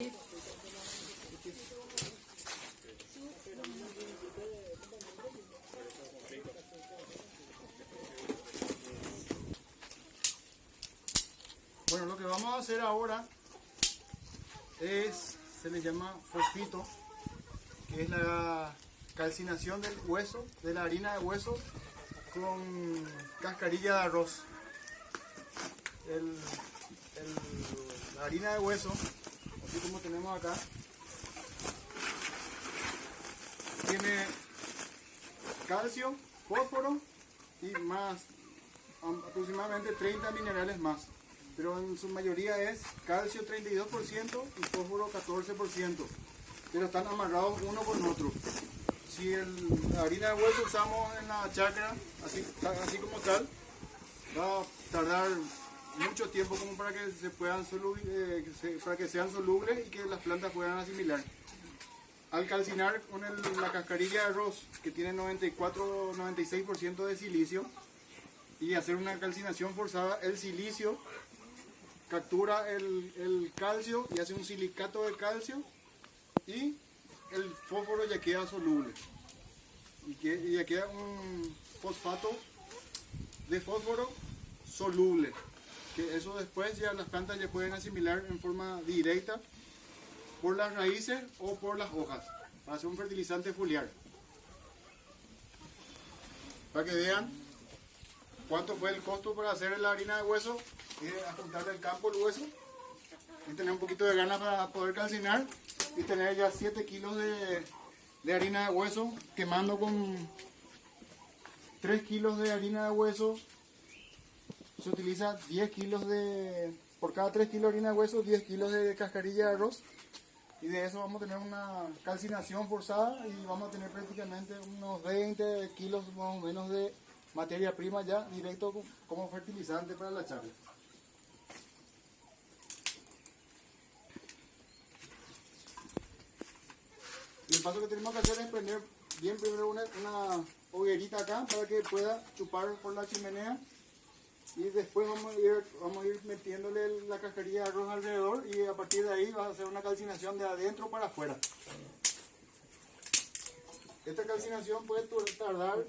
Bueno, lo que vamos a hacer ahora se le llama fosfito, que es la calcinación del hueso, de la harina de hueso con cascarilla de arroz. La harina de hueso, así como tenemos acá, tiene calcio, fósforo y más, aproximadamente 30 minerales más, pero en su mayoría es calcio 32% y fósforo 14%, pero están amarrados uno con otro. Si la harina de hueso usamos en la chacra, así como tal, va a tardar mucho tiempo como para que para que sean solubles y que las plantas puedan asimilar. Al calcinar con la cascarilla de arroz, que tiene 94-96% de silicio, y hacer una calcinación forzada, el silicio captura el calcio y hace un silicato de calcio, y el fósforo ya queda soluble. Y ya queda un fosfato de fósforo soluble, que eso después ya las plantas ya pueden asimilar en forma directa por las raíces o por las hojas, para hacer un fertilizante foliar. Para que vean cuánto fue el costo para hacer la harina de hueso, y juntar del campo el hueso, y tener un poquito de ganas para poder calcinar, y tener ya 7 kilos de harina de hueso, quemando con 3 kilos de harina de hueso. Se utiliza 10 kilos por cada 3 kilos de harina de hueso, 10 kilos de cascarilla de arroz. Y de eso vamos a tener una calcinación forzada y vamos a tener prácticamente unos 20 kilos más o menos de materia prima ya directo como fertilizante para la chacra. Y el paso que tenemos que hacer es prender bien primero una hoguerita acá para que pueda chupar por la chimenea. Y después vamos a ir metiéndole la cascarilla de arroz alrededor, y a partir de ahí va a hacer una calcinación de adentro para afuera. Esta calcinación puede tardar,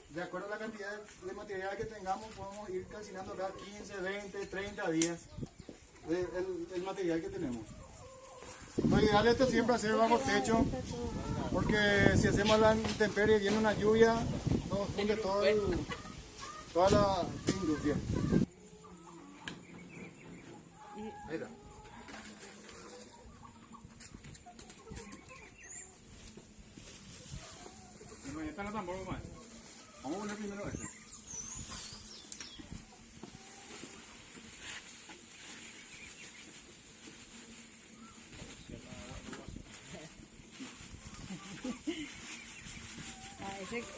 de acuerdo a la cantidad de material que tengamos, podemos ir calcinando cada 15, 20, 30 días el material que tenemos. Lo ideal es siempre hacer bajo techo, porque si hacemos la intemperie, viene una lluvia, nos funde toda la industria. Ahí está. Esta no tampoco más. Vamos a poner primero este.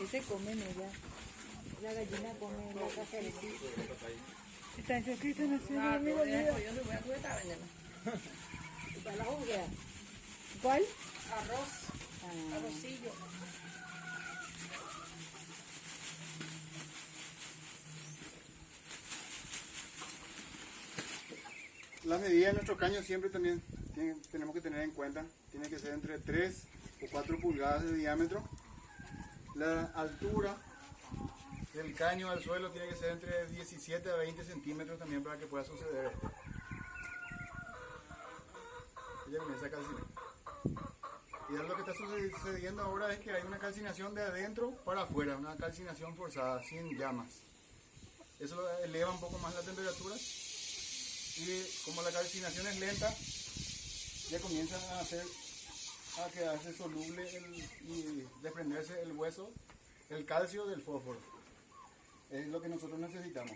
Ese come ya. La gallina come la cacería. Está inscrito en el cielo, amigo mío. Yo le voy a cuidar veneno. ¿Para la jungla? ¿Cuál? Arroz. Arrocillo. La medida de nuestro caño siempre también tenemos que tener en cuenta. Tiene que ser entre 3 o 4 pulgadas de diámetro. La altura del caño al suelo tiene que ser entre 17 a 20 centímetros también, para que pueda suceder esto. Ya comienza a calcinar. Y lo que está sucediendo ahora es que hay una calcinación de adentro para afuera, una calcinación forzada, sin llamas. Eso eleva un poco más la temperatura, y como la calcinación es lenta, ya comienza a quedarse soluble y desprenderse el hueso, el calcio del fósforo. Es lo que nosotros necesitamos.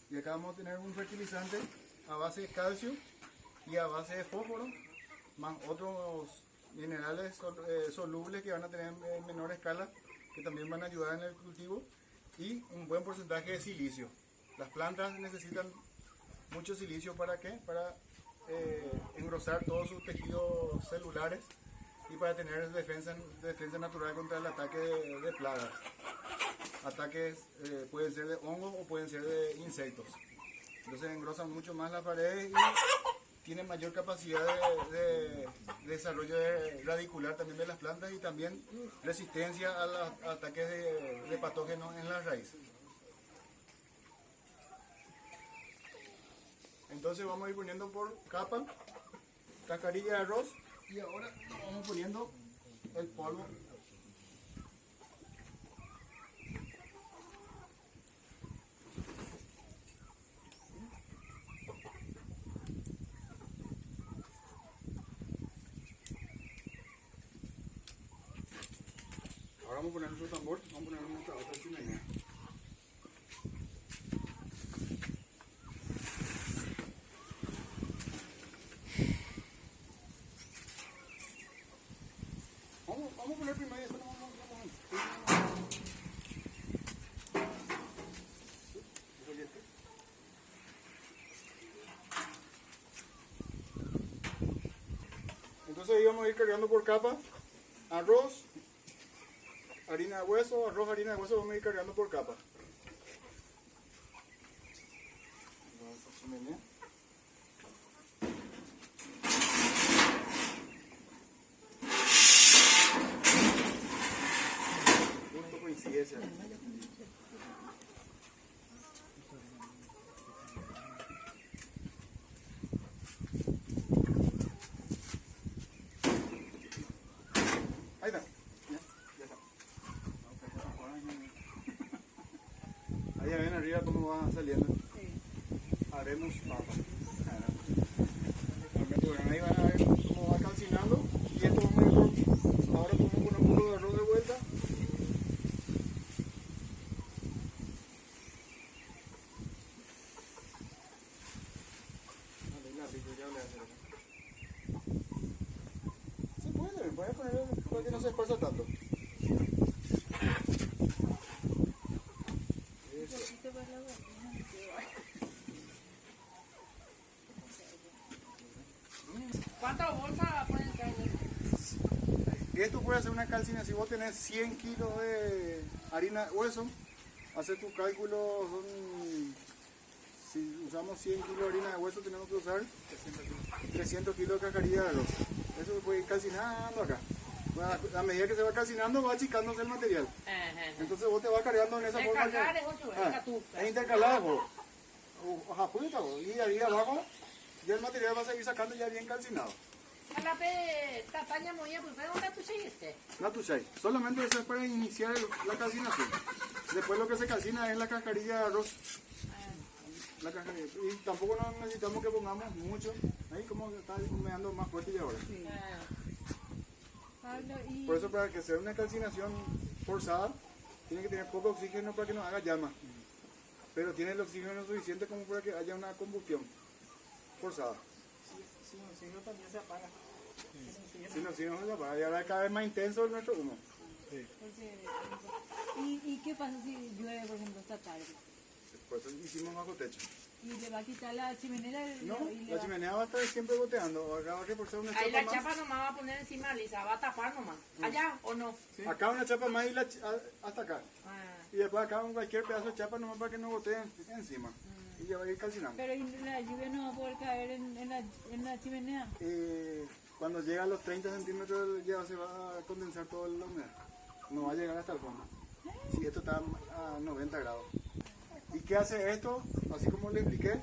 Y acá vamos a tener un fertilizante a base de calcio y a base de fósforo, más otros minerales solubles que van a tener en menor escala, que también van a ayudar en el cultivo, y un buen porcentaje de silicio. Las plantas necesitan mucho silicio. ¿Para qué? Para engrosar todos sus tejidos celulares y para tener defensa natural contra el ataque de plagas. Ataques pueden ser de hongos o pueden ser de insectos. Entonces engrosan mucho más las paredes y mayor capacidad de desarrollo radicular también de las plantas y también resistencia a los ataques de patógenos en las raíces. Entonces vamos a ir poniendo por capa cascarilla de arroz y ahora vamos poniendo el polvo. Ahora vamos a poner nuestro tambor, vamos a poner nuestra otra chimenea. Vamos a poner primero y después vamos Entonces ahí vamos a ir cargando por capa arroz, harina de hueso, arroz, harina de hueso, vamos a ir cargando por capa. Justo coincide ese. Ahí está. Ya está. Ahí ya ven arriba cómo va saliendo. Haremos papa. Ahí van a ver cómo va calcinando. Y esto vamos a ir por, ahora podemos poner un poco de arroz de vuelta. Se puede poner para que no se esparza tanto. ¿Cuántas bolsas ponen que hay? Esto puede ser una calcina. Si vos tenés 100 kilos de harina de hueso, hacer tu cálculo, si usamos 100 kilos de harina de hueso, tenemos que usar 300 kilos de cascarilla de arroz. Eso se puede ir calcinando acá. A medida que se va calcinando, va achicándose el material. Entonces vos te vas cargando en esa forma. Es intercalado. Y ahí abajo, ya el material va a seguir sacando ya bien calcinado. Natuchay. Solamente eso es para iniciar la calcinación. Después lo que se calcina es la cascarilla de arroz. La cascarilla. Y tampoco no necesitamos que pongamos mucho. Ahí como está humeando más fuerte ya ahora. Por eso para que sea una calcinación forzada, tiene que tener poco oxígeno para que no haga llama. Pero tiene el oxígeno suficiente como para que haya una combustión forzada. Si no, también se apaga. Si no se apaga. Y ahora cada vez más intenso nuestro humo. ¿Y qué pasa si llueve, por ejemplo, esta tarde? Por eso hicimos bajo techo. ¿Y le va a quitar la chimenea? No, la chimenea va a estar siempre goteando. Acá va a reforzar una Ahí chapa la más. chapa nomás va a poner encima, Lisa, va a tapar nomás. ¿Allá o no? Acá una chapa más y hasta acá. Y después acá cualquier pedazo de chapa nomás para que no gotee encima. Y ya va a ir calcinando. Pero la lluvia no va a poder caer en la chimenea. Cuando llega a los 30 centímetros ya se va a condensar toda la humedad. No va a llegar hasta el fondo. Si esto está a 90 grados. ¿Y qué hace esto? Así como le expliqué,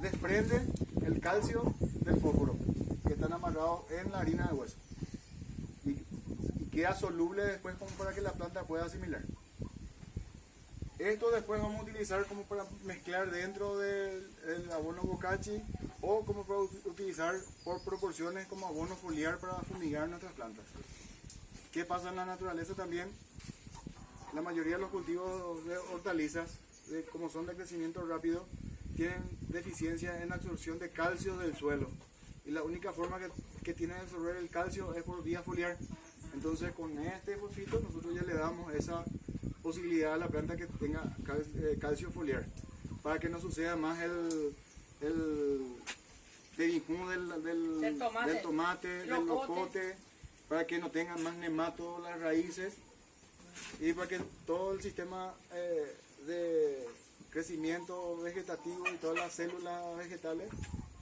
desprende el calcio del fósforo que están amarrados en la harina de hueso. Y queda soluble después como para que la planta pueda asimilar. Esto después vamos a utilizar como para mezclar dentro del abono bocachi o como para utilizar por proporciones como abono foliar para fumigar nuestras plantas. ¿Qué pasa en la naturaleza también? La mayoría de los cultivos de hortalizas, como son de crecimiento rápido, tienen deficiencia en absorción de calcio del suelo. Y la única forma que tiene de absorber el calcio es por vía foliar. Entonces con este fosfito nosotros ya le damos esa posibilidad a la planta que tenga calcio foliar, para que no suceda más el debinjún del tomate, del locote, para que no tengan más nemato las raíces y para que todo el sistema de crecimiento vegetativo y todas las células vegetales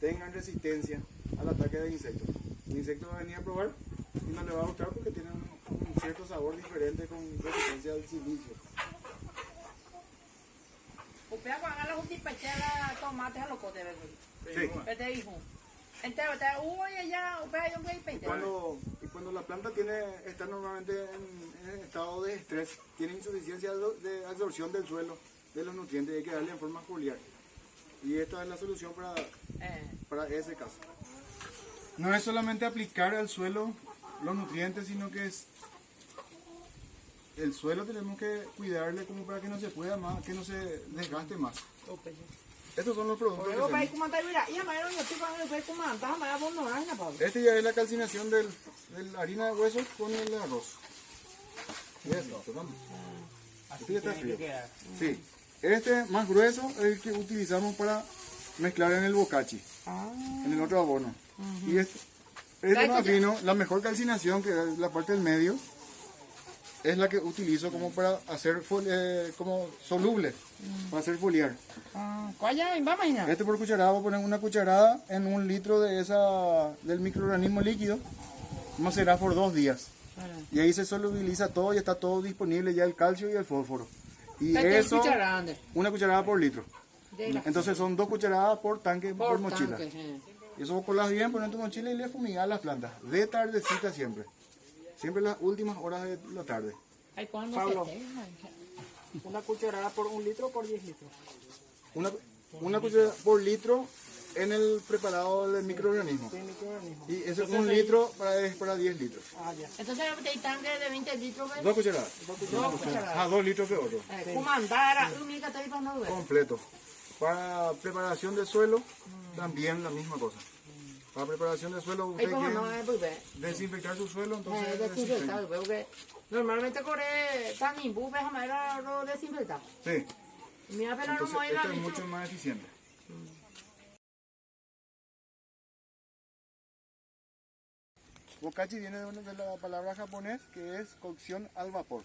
tengan resistencia al ataque de insectos. El insecto va a venir a probar y no le va a gustar porque tiene un cierto sabor diferente con resistencia al silicio. Upea cuando hagas un tipechela tomate a lo que debe Sí. Vete hijo. Entonces, uy, ya, upea yo un peite. Y cuando la planta está normalmente en estado de estrés, tiene insuficiencia de absorción del suelo, de los nutrientes, hay que darle en forma foliar. Y esta es la solución para ese caso. No es solamente aplicar al suelo los nutrientes, sino que es el suelo tenemos que cuidarle como para que no se pueda más, que no se desgaste más. Estos son los productos que Luego para ir tenemos. como mira, y a mí yo estoy con el como antes, me da por no ganar, Pablo. Este ya es la calcinación de la harina de hueso con el arroz. Ya está, tocamos. Este ya está frío. Sí. Este más grueso es el que utilizamos para mezclar en el bocachi, en el otro abono. Y este más fino, la mejor calcinación, que es la parte del medio, es la que utilizo como para hacer como soluble, para hacer foliar. ¿Cuál ya? Vamos a Este por cucharada, voy a poner una cucharada en 1 litro del microorganismo líquido, macerar por 2 días. Y ahí se solubiliza todo y está todo disponible ya el calcio y el fósforo. Y eso, una cucharada por litro. Entonces son 2 cucharadas por tanque, por mochila. Y eso vos colas bien, pones en tu mochila y le fumigas las plantas. De tardecita siempre. Siempre las últimas horas de la tarde. Pablo, una cucharada por 1 litro o por 10 litros. Una cucharada por litro en el preparado del microorganismo. Y ese 1 litro es para 10 litros. Entonces el tanque de 20 litros, 2 cucharadas. 2 cucharadas. Ah, 2 litros que otro. Comandara, única te iba a no ver. Completo. Para preparación de suelo, también la misma cosa. Para preparación de suelo, usted quiere desinfectar su suelo, entonces desinfecta. Normalmente corre tan imbu, ves a manera lo desinfecta. Sí, Mira, pero no entonces me esto es mucho más eficiente. Bokachi viene de la palabra japonés que es cocción al vapor.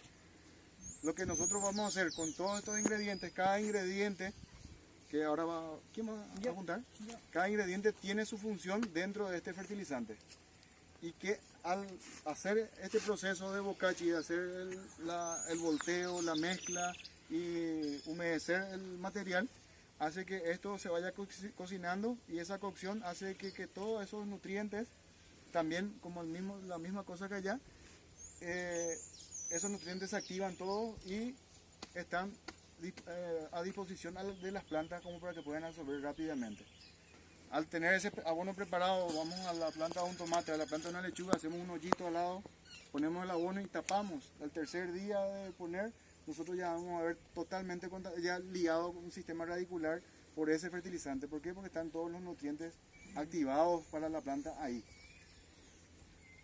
Lo que nosotros vamos a hacer con todos estos ingredientes, cada ingrediente que ahora ¿quién va a apuntar? Cada ingrediente tiene su función dentro de este fertilizante. Y que al hacer este proceso de bokachi, de hacer el volteo, la mezcla y humedecer el material, hace que esto se vaya cocinando y esa cocción hace que todos esos nutrientes, también como la misma cosa que allá, esos nutrientes se activan todos y están a disposición de las plantas como para que puedan absorber rápidamente. Al tener ese abono preparado, vamos a la planta de un tomate, a la planta de una lechuga, hacemos un hoyito al lado, ponemos el abono y tapamos. Al tercer día de poner, nosotros ya vamos a ver totalmente ya liado con un sistema radicular por ese fertilizante. ¿Por qué? Porque están todos los nutrientes activados para la planta ahí.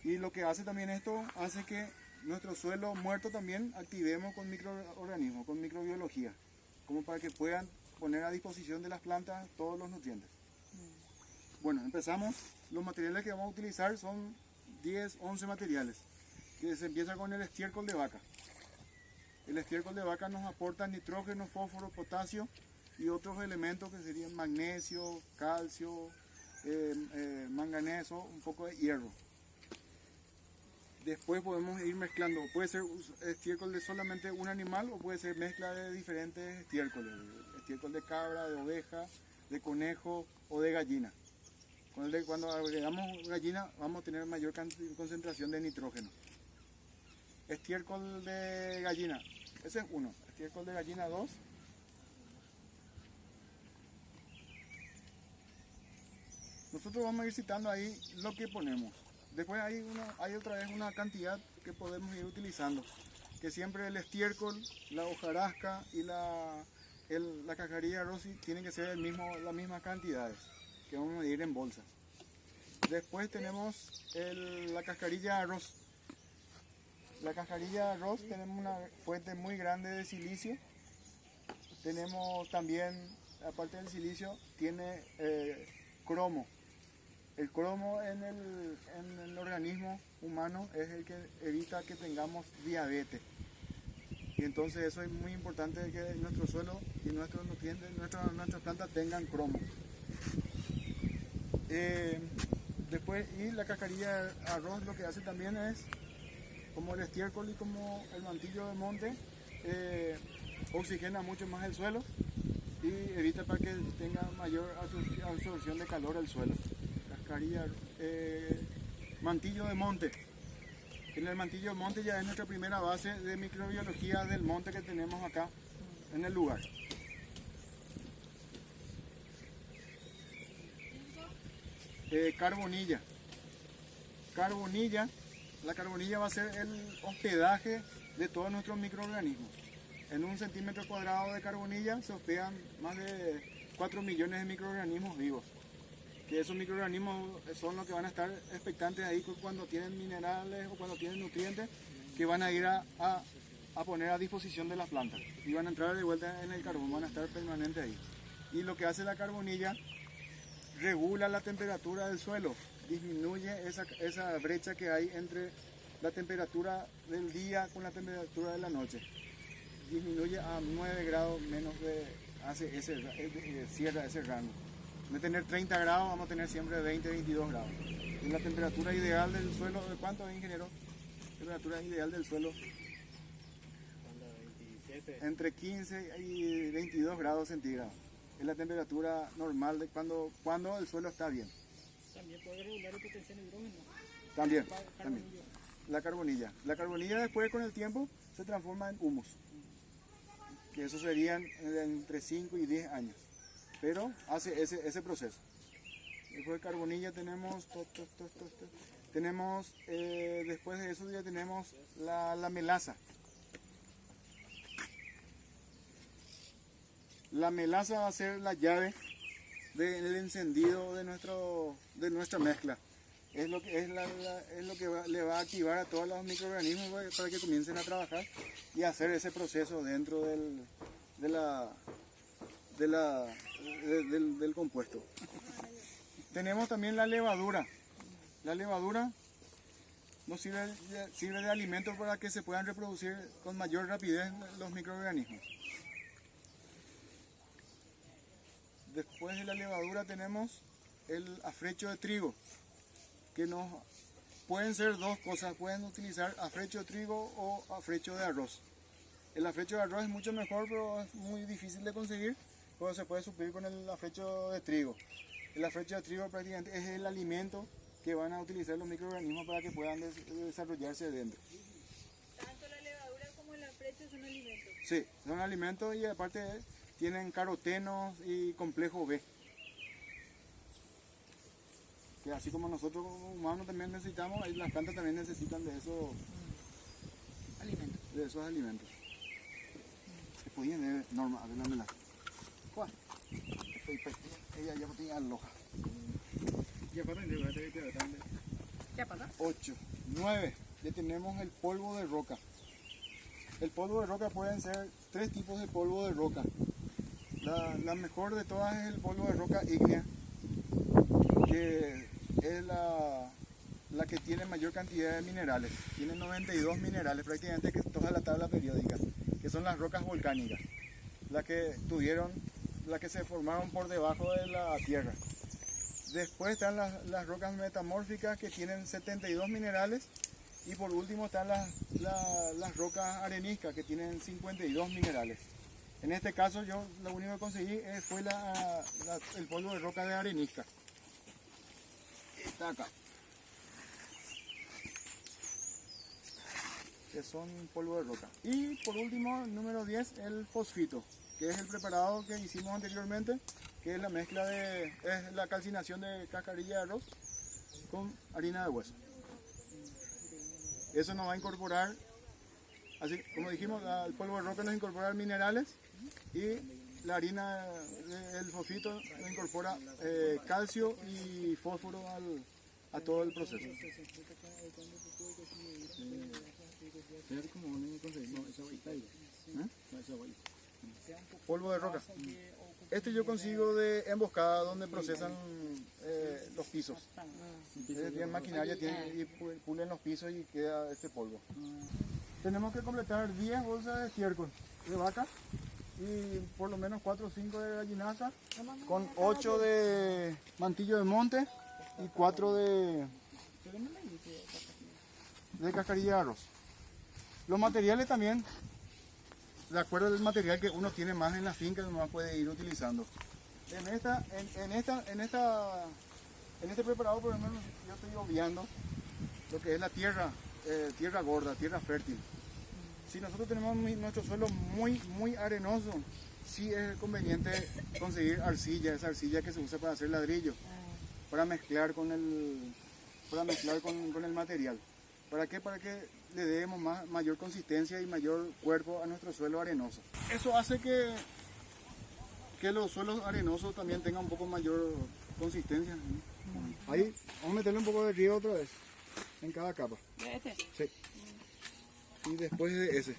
Y lo que hace también esto, hace que nuestro suelo muerto también activemos con microorganismos, con microbiología, como para que puedan poner a disposición de las plantas todos los nutrientes. Bueno, empezamos. Los materiales que vamos a utilizar son 10, 11 materiales, que se empieza con el estiércol de vaca. El estiércol de vaca nos aporta nitrógeno, fósforo, potasio y otros elementos que serían magnesio, calcio, manganeso, un poco de hierro. Después podemos ir mezclando, puede ser estiércol de solamente un animal o puede ser mezcla de diferentes estiércoles, estiércol de cabra, de oveja, de conejo o de gallina. Cuando agregamos gallina vamos a tener mayor concentración de nitrógeno. Estiércol de gallina, ese es uno, estiércol de gallina 2. Nosotros vamos a ir citando ahí lo que ponemos. Después hay otra vez una cantidad que podemos ir utilizando, que siempre el estiércol, la hojarasca y la cascarilla de arroz tienen que ser las mismas cantidades, que vamos a medir en bolsas. Después tenemos la cascarilla de arroz. La cascarilla de arroz tenemos una fuente muy grande de silicio. Tenemos también, aparte del silicio, tiene cromo. El cromo en el organismo humano es el que evita que tengamos diabetes. Y entonces eso es muy importante que nuestro suelo y nuestros nutrientes, nuestras plantas tengan cromo. después, y la cascarilla de arroz lo que hace también es, como el estiércol y como el mantillo de monte, oxigena mucho más el suelo y evita para que tenga mayor absorción de calor al suelo. Cascarilla, mantillo de monte. En el mantillo de monte ya es nuestra primera base de microbiología del monte que tenemos acá en el lugar. Carbonilla. La carbonilla va a ser el hospedaje de todos nuestros microorganismos. En 1 centímetro cuadrado de carbonilla se hospedan más de 4 millones de microorganismos vivos. Que esos microorganismos son los que van a estar expectantes ahí cuando tienen minerales o cuando tienen nutrientes que van a ir a poner a disposición de las plantas. Y van a entrar de vuelta en el carbón, van a estar permanentes ahí. Y lo que hace la carbonilla, regula la temperatura del suelo, disminuye esa brecha que hay entre la temperatura del día con la temperatura de la noche. Disminuye a 9 grados menos cierra ese rango. De tener 30 grados vamos a tener siempre 20-22 grados. Y la temperatura ideal del suelo, ¿de cuánto, ingeniero? Temperatura ideal del suelo entre 15 y 22 grados centígrados. Es la temperatura normal de cuando el suelo está bien. También puede regular el potencial de hidrógeno. También. La carbonilla. La carbonilla después con el tiempo se transforma en humus. Que eso serían entre 5 y 10 años. Pero hace ese proceso. Después de carbonilla tenemos... después de eso ya tenemos la melaza. La melaza va a ser la llave del encendido de nuestra mezcla. Es lo que le va a activar a todos los microorganismos para que comiencen a trabajar y hacer ese proceso dentro del compuesto. Tenemos también la levadura. La levadura nos sirve de alimento para que se puedan reproducir con mayor rapidez los microorganismos. Después de la levadura tenemos el afrecho de trigo, que pueden ser dos cosas, pueden utilizar afrecho de trigo o afrecho de arroz. El afrecho de arroz es mucho mejor, pero es muy difícil de conseguir, pero se puede suplir con el afrecho de trigo. El afrecho de trigo prácticamente es el alimento que van a utilizar los microorganismos para que puedan desarrollarse dentro. Tanto la levadura como el afrecho son alimentos. Sí, son alimentos y aparte tienen carotenos y complejo B. Que así como nosotros como humanos también necesitamos, las plantas también necesitan de esos alimentos. Se podía ver, Norma, adelante. ¿Cuál? Ella ya tenía aloja. ¿Ya pasa? 8, 9. Ya tenemos el polvo de roca. El polvo de roca pueden ser 3 tipos de polvo de roca. La mejor de todas es el polvo de roca ígnea, que es la que tiene mayor cantidad de minerales. Tiene 92 minerales, prácticamente que toda la tabla periódica, que son las rocas volcánicas, las que se formaron por debajo de la tierra. Después están las rocas metamórficas, que tienen 72 minerales, y por último están las rocas areniscas, que tienen 52 minerales. En este caso yo lo único que conseguí fue el polvo de roca de arenisca. Está acá. Que son polvo de roca. Y por último, número 10, el fosfito, que es el preparado que hicimos anteriormente, que es la mezcla es la calcinación de cascarilla de arroz con harina de hueso. Eso nos va a incorporar, así como dijimos, el polvo de roca nos incorpora minerales y la harina, el fosfito nos incorpora calcio y fósforo a todo el proceso. Polvo de roca. Este yo consigo de emboscada, donde procesan los pisos. Tienen maquinaria y pulen los pisos y queda este polvo. Tenemos que completar 10 bolsas de estiércol de vaca y por lo menos 4 o 5 de gallinaza, con 8 de mantillo de monte y 4 de cascarilla de arroz. Los materiales también, de acuerdo al material que uno tiene más en la finca, uno puede ir utilizando. En este preparado, por ejemplo, yo estoy obviando lo que es la tierra, tierra gorda, tierra fértil. Si nosotros tenemos nuestro suelo muy arenoso, sí es conveniente conseguir arcilla, esa arcilla que se usa para hacer ladrillo, para mezclar con el material. ¿Para qué? Para que le demos mayor consistencia y mayor cuerpo a nuestro suelo arenoso. Eso hace que los suelos arenosos también tengan un poco mayor consistencia. Ahí, vamos a meterle un poco de río otra vez, en cada capa. ¿De este? Sí. Y después de ese,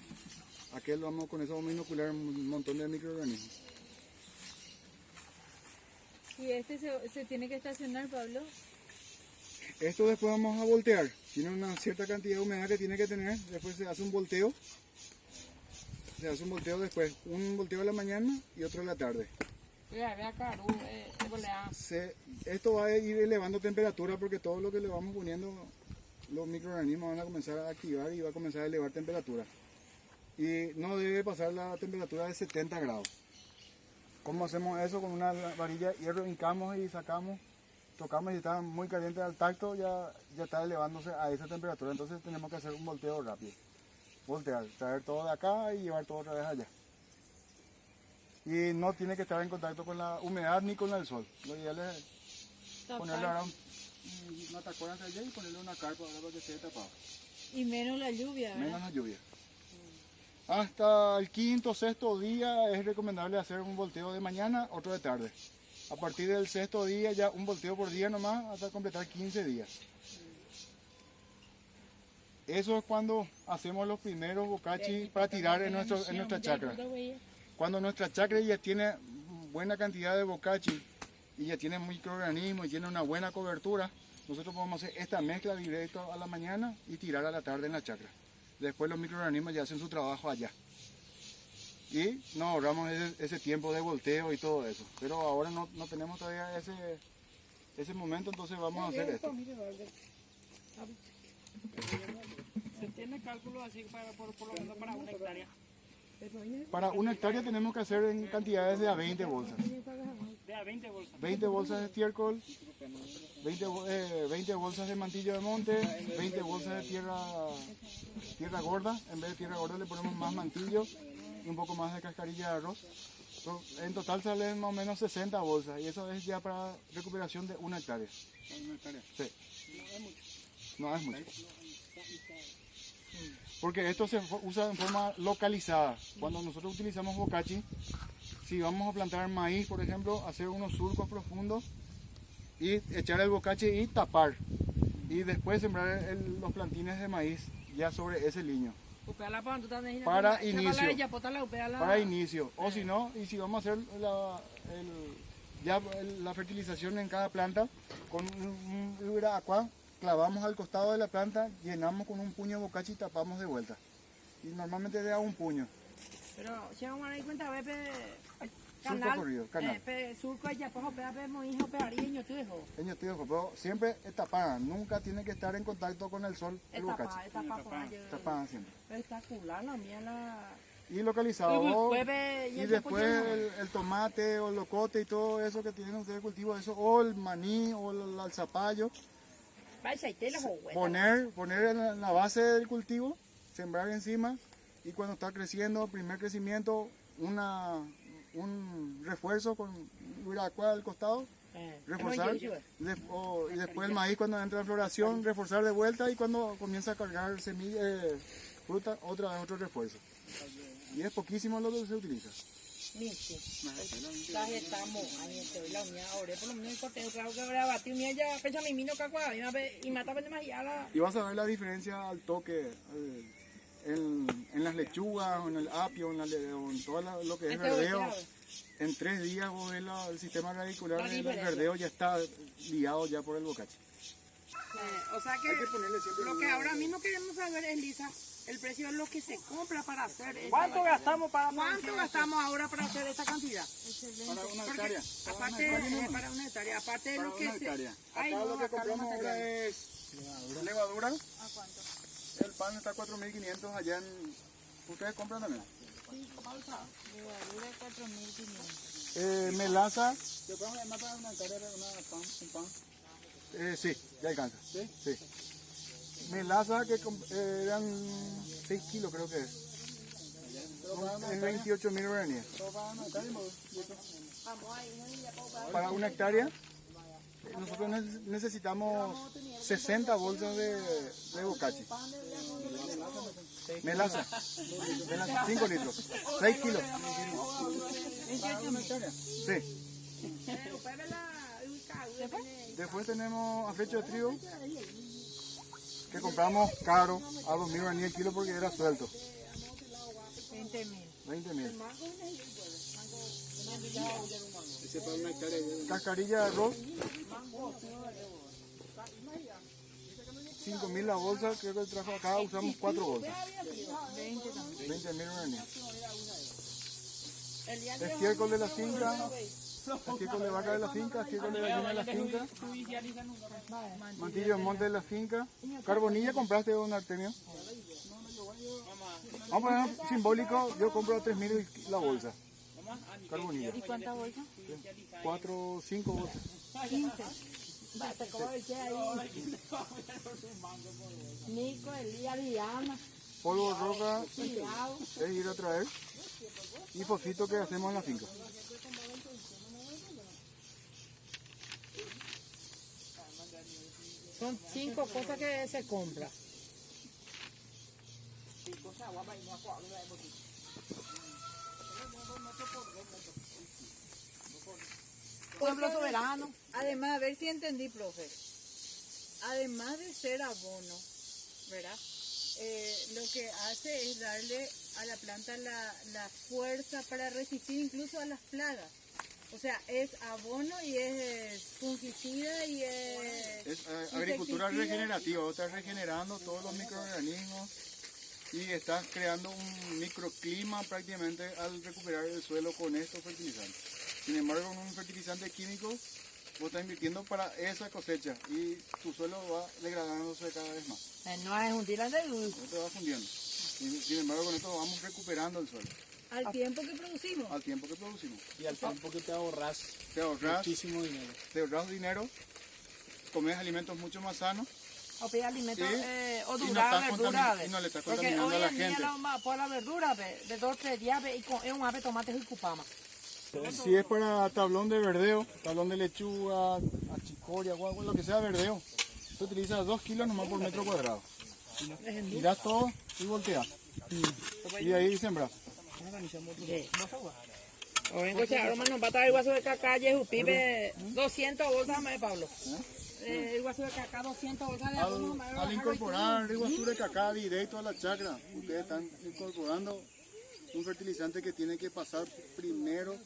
con eso vamos a inocular un montón de microorganismos. ¿Y este se tiene que estacionar, Pablo? Esto después vamos a voltear. Tiene una cierta cantidad de humedad que tiene que tener. Después se hace un volteo. Se hace un volteo después. Un volteo a la mañana y otro a la tarde. Esto va a ir elevando temperatura porque todo lo que le vamos poniendo, los microorganismos van a comenzar a activar y va a comenzar a elevar temperatura. Y no debe pasar la temperatura de 70 grados. ¿Cómo hacemos eso? Con una varilla de hierro hincamos y sacamos, tocamos y está muy caliente al tacto, ya está elevándose a esa temperatura. Entonces tenemos que hacer un volteo rápido. Voltear, traer todo de acá y llevar todo otra vez allá. Y no tiene que estar en contacto con la humedad ni con el sol. Lo ideal es ponerle ahora una tacona hacia allá y ponerle una carpa ahora para que esté tapado. Y menos la lluvia, ¿verdad? Menos la lluvia. Hasta el quinto o sexto día es recomendable hacer un volteo de mañana, otro de tarde. A partir del sexto día ya un volteo por día nomás hasta completar 15 días. Eso es cuando hacemos los primeros bocachi para tirar en nuestra chacra. Cuando nuestra chacra ya tiene buena cantidad de bocachi y ya tiene microorganismos y tiene una buena cobertura, nosotros podemos hacer esta mezcla directo a la mañana y tirar a la tarde en la chacra. Después los microorganismos ya hacen su trabajo allá. Y nos ahorramos ese tiempo de volteo y todo eso. Pero ahora no tenemos todavía ese momento, entonces vamos a hacer esto. ¿Se tiene cálculo así por lo menos para una hectárea? Para una hectárea tenemos que hacer en cantidades de a 20 bolsas. De a 20 bolsas. 20 bolsas de estiércol, 20 bolsas de mantillo de monte, 20 bolsas de tierra gorda. En vez de tierra gorda le ponemos más mantillo y un poco más de cascarilla de arroz. En total salen más o menos 60 bolsas y eso es ya para recuperación de una hectárea. ¿Una hectárea? Sí. No es mucho. Porque esto se usa en forma localizada. Cuando nosotros utilizamos bocachi, si vamos a plantar maíz, por ejemplo, hacer unos surcos profundos y echar el bocachi y tapar. Y después sembrar los plantines de maíz ya sobre ese liño. Para inicio. Para inicio. O si no, y si vamos a hacer la fertilización en cada planta con un aqua, clavamos al costado de la planta, llenamos con un puño de bocachi y tapamos de vuelta. Y normalmente da un puño. Pero si vamos a dar cuenta, ve Surco corrido, canal. Surco ya pues pe mo hijo pe ariño tu hijo. Pero siempre es tapada, nunca tiene que estar en contacto con el sol el bocachi. Tapada siempre. Espectacular la mía la. Y localizado. Y después el tomate o el locote y todo eso que tienen ustedes cultivo, eso, o el maní o el alzapallo. Poner en la base del cultivo, sembrar encima y cuando está creciendo, primer crecimiento, un refuerzo con uracuá al costado, reforzar, y después el maíz cuando entra en floración, reforzar de vuelta y cuando comienza a cargar semilla, fruta, otra vez otro refuerzo. Y es poquísimo lo que se utiliza. Las estamos ahí estoy la mía ahora por lo menos el corteo claro que habrá batido mía ya fecha mi mino cacua y mata demasiada. Y vas a ver la diferencia al toque en las lechugas o en el apio o en todo lo que es verdeo. En 3 días vos ves el sistema radicular del verdeo ya está liado ya por el bocachi. O sea que lo que ahora mismo queremos saber es Lisa, El precio es lo que se compra para hacer esta ¿Cuánto vacuna. gastamos para ¿Cuánto gastamos ahora para hacer esta cantidad? Para una Porque hectárea. aparte, para una hectárea, aparte de Para lo que una se... hectárea. Ay, Acá no, lo que acá los compramos ahora materiales. es levadura. ¿A cuánto? El pan está a 4.500 allá en... ¿Ustedes compran también? Levadura 4.500. Melaza. ¿Te podemos llamar para una hectárea un pan? Sí, ya alcanza. ¿Sí? Sí. Melaza que eran 6 kilos creo que es. Es 28.000 guaraníes. Para una hectárea nosotros necesitamos 60 bolsas de bocachi. Melaza, 5 litros, 6 kilos. Sí. Después tenemos afrecho de trigo que compramos caro a 2.000 guaraníes el kilo porque era suelto. 20.000. 20.000. Cascarilla de arroz. 5.000 la bolsa, creo que trajo acá, usamos 4 bolsas. 20.000 guaraníes. Estiércol de la finca, estiércol de vaca de la finca, estiércol de gallina de la finca, mantillo de monte de la finca. Carbonilla compraste, don Artemio. Vamos a poner simbólico, yo compro a 3.000 la bolsa. Carbonilla. ¿Y cuántas bolsas? 4, 5 bolsas. 15. Basta, como decía ahí. Nico, Elías, Diana, Polvo de roca Tiago. es ir a traer. Y fosfito que hacemos en la finca. Son 5 cosas que se compra. Pueblo soberano. Además, a ver si entendí, profe. Además de ser abono, ¿verdad? Lo que hace es darle a la planta la fuerza para resistir incluso a las plagas. O sea, es abono y es fungicida y Es agricultura insecticida. regenerativa, estás regenerando todos los microorganismos y estás creando un microclima prácticamente al recuperar el suelo con estos fertilizantes. Sin embargo, con un fertilizante químico, vos estás invirtiendo para esa cosecha y tu suelo va degradándose cada vez más. No es un tirante de luz. No te va fundiendo. Sin embargo, con esto vamos recuperando el suelo Al tiempo que producimos. al tiempo que producimos. Y al tiempo que te ahorras Te ahorras muchísimo dinero. dinero, comes alimentos mucho más sanos. O pide alimentos Sí. o Y no dura estás verdura. y no le estás Porque contaminando hoy a la en día gente. por la verdura de 2 o 3 días y con un ave tomate y cupama. Si es para tablón de verdeo, tablón de lechuga, achicoria, guagua, lo que sea verdeo, se utiliza 2 kilos nomás por metro cuadrado. Tirás todo y volteas. Y ahí sembras. O vengo a aroma no pata el guaso de cacá y pibe 200 bolsas más de Pablo. El guaso de cacá 200 bolsas de aroma. Al incorporar riguasura de cacá directo a la chacra, ustedes están incorporando un fertilizante que tiene que pasar primero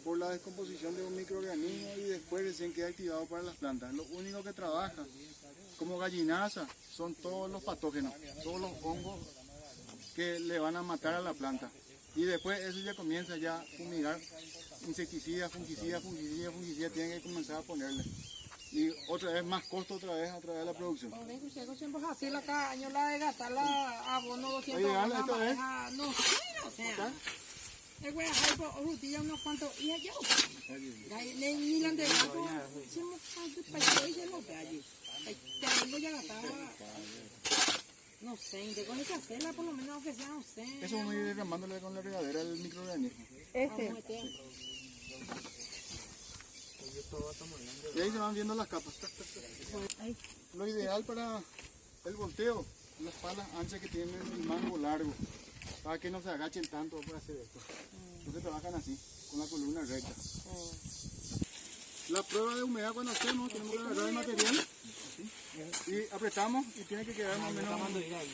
por la descomposición de un microorganismo y después recién queda activado para las plantas. Lo único que trabaja como gallinaza son todos los patógenos, todos los hongos que le van a matar a la planta. Y después eso ya comienza ya a fumigar, insecticida, fungicida, tienen que comenzar a ponerle. Y otra vez más costo, otra vez a través de la producción. Así la cada año la de gastar la abono 200 Oye, bolsas esto más, es. no sé, o sea. El güey hay por rutilla unos cuantos y allá. Ni la de gato, se me fue de lo que allí. Tengo ya gastaba. No sé, de con esa cela por lo menos aunque sea, no sé. Eso vamos a ir derramándole con la regadera el microorganismo. Y ahí se van viendo las capas. Lo ideal para el volteo, las palas anchas que tienen el mango largo, para que no se agachen tanto para hacer esto. Entonces trabajan así, con la columna recta. La prueba de humedad cuando hacemos, tenemos que agarrar el material y apretamos y tiene que quedar más o menos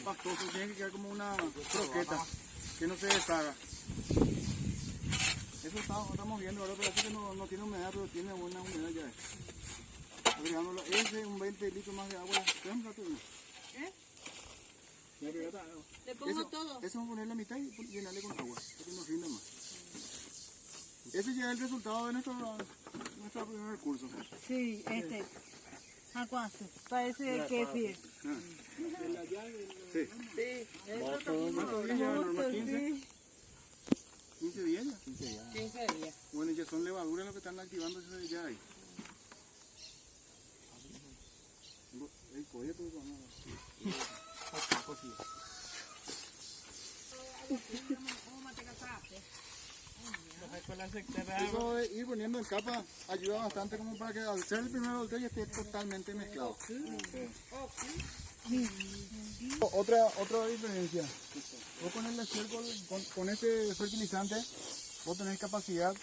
pastoso, tiene que quedar como una croqueta, que no se deshaga. Eso estamos viendo ahora, pero que no tiene humedad, pero tiene buena humedad ya. Agregándolo ese, un 20 litros más de agua, ¿qué? Le pongo todo. Eso vamos a poner la mitad y llenarle con agua, para que nos rinda más. Ese ya es el resultado de nuestro primer curso. Sí, aguante. Parece kefir. Sí. ¿Cuántos días llevan, Norma? 15. 15 días ya. 15 días. Bueno, ya son levaduras los que están activando eso ya ahí. Eso de ir poniendo en capa ayuda bastante como para que al ser el primer volteo ya esté totalmente mezclado. Otra diferencia. Vos con el estiércol, con este fertilizante, vos tenés capacidad,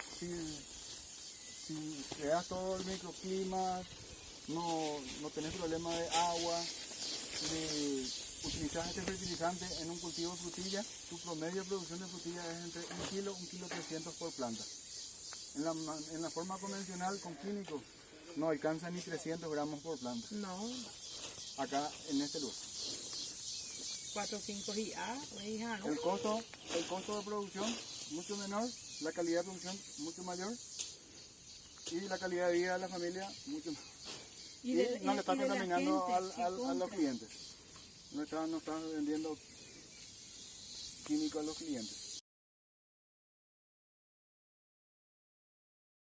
si creas todo el microclima, no tenés problema de agua, si utilizas este fertilizante en un cultivo de frutilla, tu promedio de producción de frutilla es entre 1 kilo, 1 kilo 300 por planta. En la forma convencional con químicos no alcanza ni 300 gramos por planta. No, Acá en este lugar. 4 o 5 días, hija, ¿no? El costo de producción mucho menor, la calidad de producción mucho mayor y la calidad de vida de la familia mucho mejor. Y no le está contaminando a los clientes. No está vendiendo químicos a los clientes.